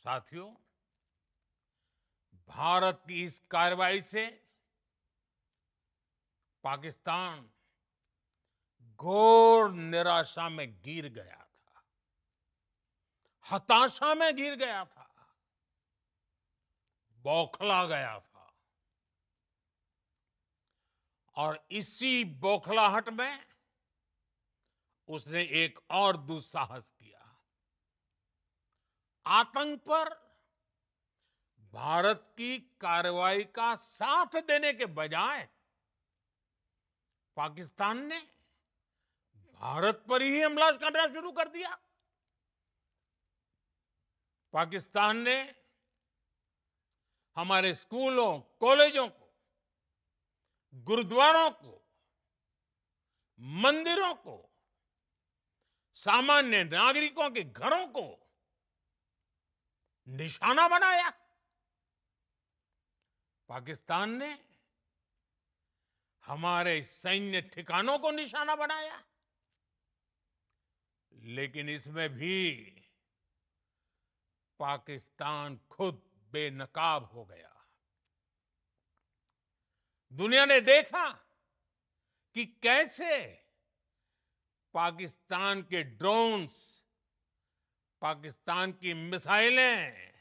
साथियों, भारत की इस कार्रवाई से पाकिस्तान घोर निराशा में गिर गया था, हताशा में गिर गया था, बौखला गया था। और इसी बौखलाहट में उसने एक और दुस्साहस किया। आतंक पर भारत की कार्रवाई का साथ देने के बजाय पाकिस्तान ने भारत पर ही हमला करना शुरू कर दिया। पाकिस्तान ने हमारे स्कूलों, कॉलेजों को, गुरुद्वारों को, मंदिरों को, सामान्य नागरिकों के घरों को निशाना बनाया। पाकिस्तान ने हमारे सैन्य ठिकानों को निशाना बनाया। लेकिन इसमें भी पाकिस्तान खुद बेनकाब हो गया। दुनिया ने देखा कि कैसे पाकिस्तान के ड्रोन्स, पाकिस्तान की मिसाइलें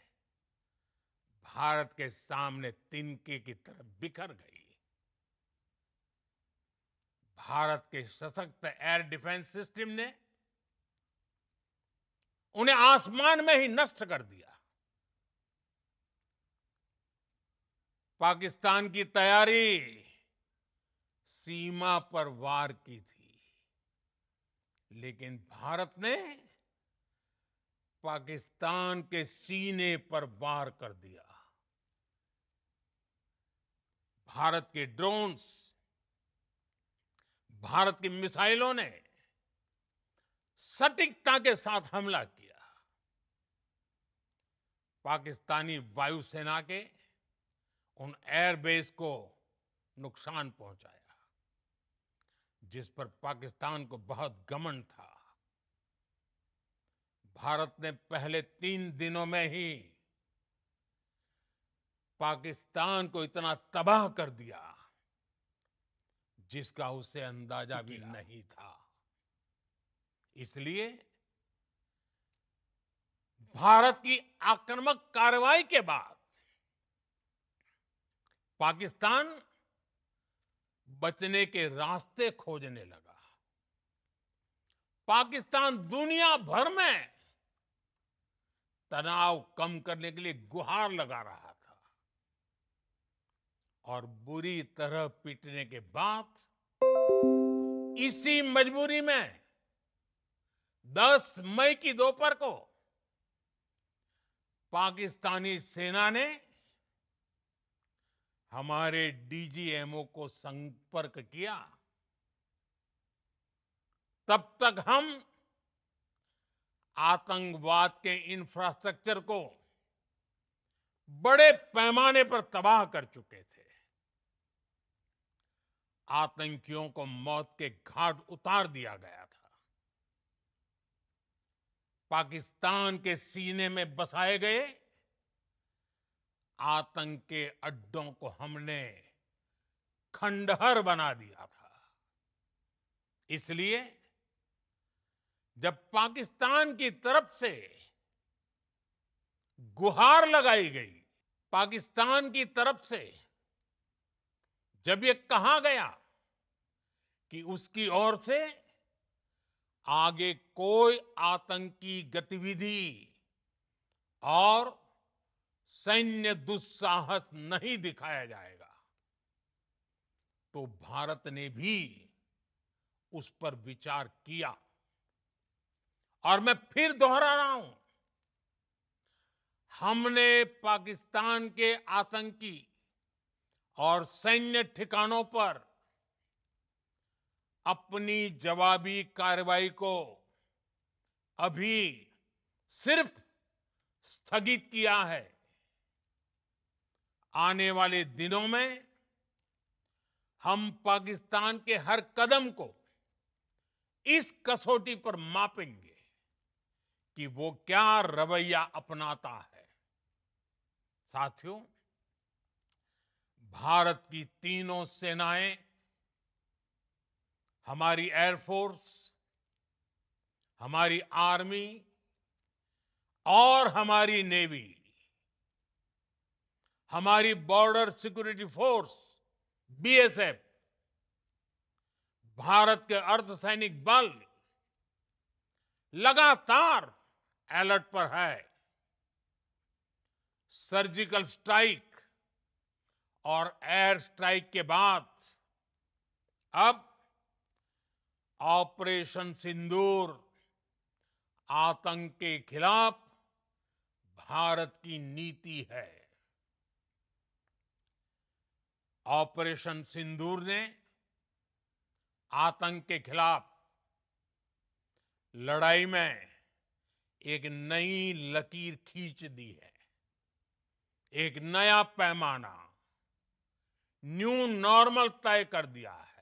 भारत के सामने तिनके की तरह बिखर गई। भारत के सशक्त एयर डिफेंस सिस्टम ने उन्हें आसमान में ही नष्ट कर दिया। पाकिस्तान की तैयारी सीमा पर वार की थी, लेकिन भारत ने पाकिस्तान के सीने पर वार कर दिया। भारत के ड्रोन्स, भारत की मिसाइलों ने सटीकता के साथ हमला किया। पाकिस्तानी वायुसेना के उन एयरबेस को नुकसान पहुंचाया, जिस पर पाकिस्तान को बहुत घमंड था। भारत ने पहले 3 दिनों में ही पाकिस्तान को इतना तबाह कर दिया, जिसका उसे अंदाजा भी नहीं था। इसलिए भारत की आक्रामक कार्रवाई के बाद पाकिस्तान बचने के रास्ते खोजने लगा। पाकिस्तान दुनिया भर में तनाव कम करने के लिए गुहार लगा रहा था। और बुरी तरह पीटने के बाद इसी मजबूरी में 10 मई की दोपहर को पाकिस्तानी सेना ने हमारे डीजीएमओ को संपर्क किया। तब तक हम आतंकवाद के इंफ्रास्ट्रक्चर को बड़े पैमाने पर तबाह कर चुके थे। आतंकियों को मौत के घाट उतार दिया गया था। पाकिस्तान के सीने में बसाए गए आतंक के अड्डों को हमने खंडहर बना दिया था। इसलिए जब पाकिस्तान की तरफ से गुहार लगाई गई, पाकिस्तान की तरफ से जब ये कहा गया कि उसकी ओर से आगे कोई आतंकी गतिविधि और सैन्य दुस्साहस नहीं दिखाया जाएगा, तो भारत ने भी उस पर विचार किया। और मैं फिर दोहरा रहा हूं, हमने पाकिस्तान के आतंकी और सैन्य ठिकानों पर अपनी जवाबी कार्रवाई को अभी सिर्फ स्थगित किया है। आने वाले दिनों में हम पाकिस्तान के हर कदम को इस कसौटी पर मापेंगे कि वो क्या रवैया अपनाता है। साथियों, भारत की तीनों सेनाएं, हमारी एयरफोर्स, हमारी आर्मी और हमारी नेवी, हमारी border security force BSF, Bharat के अर्धसैनिक बल लगातार अलर्ट पर है। सर्जिकल स्ट्राइक और एयर स्ट्राइक के बाद अब ऑपरेशन सिंदूर आतंक के खिलाफ भारत की नीति है। ऑपरेशन सिंदूर ने आतंक के खिलाफ लड़ाई में एक नई लकीर खींच दी है, एक नया पैमाना, न्यू नॉर्मल तय कर दिया है।